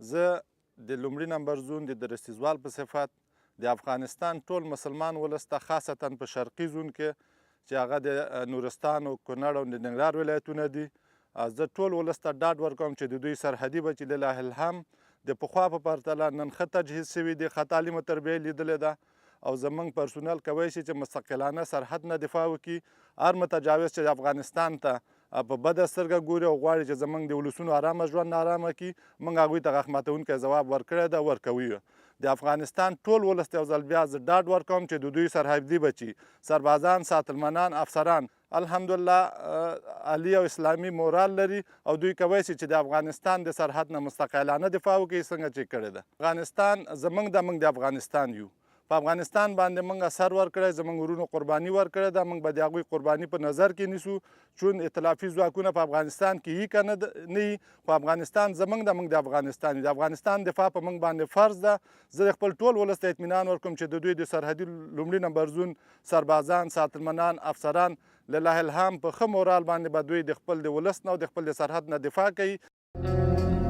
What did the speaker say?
زه د لومړي نمبر زون د رسیزوال په صفت د افغانستان ټول مسلمان ولس ته خاصتا په شرقي زون کې چې هغه د نورستان او کونړ او د ننګرهار ولایتونه دي زه ټول ولس ته ډاډ ورکوم چې د دوی سرحدي بچي لله الحمد د پخوا په پرتله نن ښه تجهیز شوي دي، ښه تعلیم او تربیه لیدلې ده او زموږ پرسونل کولی شي چې مستقلانه سرحد نه دفاع وکړي. هر متجاوز چې افغانستان ته په بده سترګه ګوري او غواړي چې زموږ د ولسونو ارامه ژوند نارامه کړي، موږ هغوی ته غاښ ماتونکی ځواب ورکړی ده، ورکوي. د افغانستان ټول ولس ته یو ځل بیا زه ډاډ ورکوم چې د دوی سرحدي بچي، سربازان، ساتلمنان، افسران الحمدلله عالي او اسلامي مورال لري او دوی کولی شي چې د افغانستان د سرحد نه مستقلانه دفاع وکړي څنګه چې کړې ده. افغانستان زموږ د موږ د افغانستان یو، په افغانستان باندې موږ سر ورکړی، زموږ ورونو قرباني ورکړې ده، موږ به د هغوی قرباني په نظر کې نیسو. چون ائتلافي ځواکونه په افغانستان کې یي که نه یي، خو افغانستان زموږ د موږ د افغانستان یو، د افغانستان دفاع په موږ باندې فرض ده. زه د خپل ټول ولس ته اطمینان ورکوم چې د دوی د سرحدي لومړي نمبر زون سربازان، ساتلمنان، افسران لله الحمد په ښه مورال باندې به دوی د خپل د ولس نه او د خپل د سرحد نه دفاع کوي.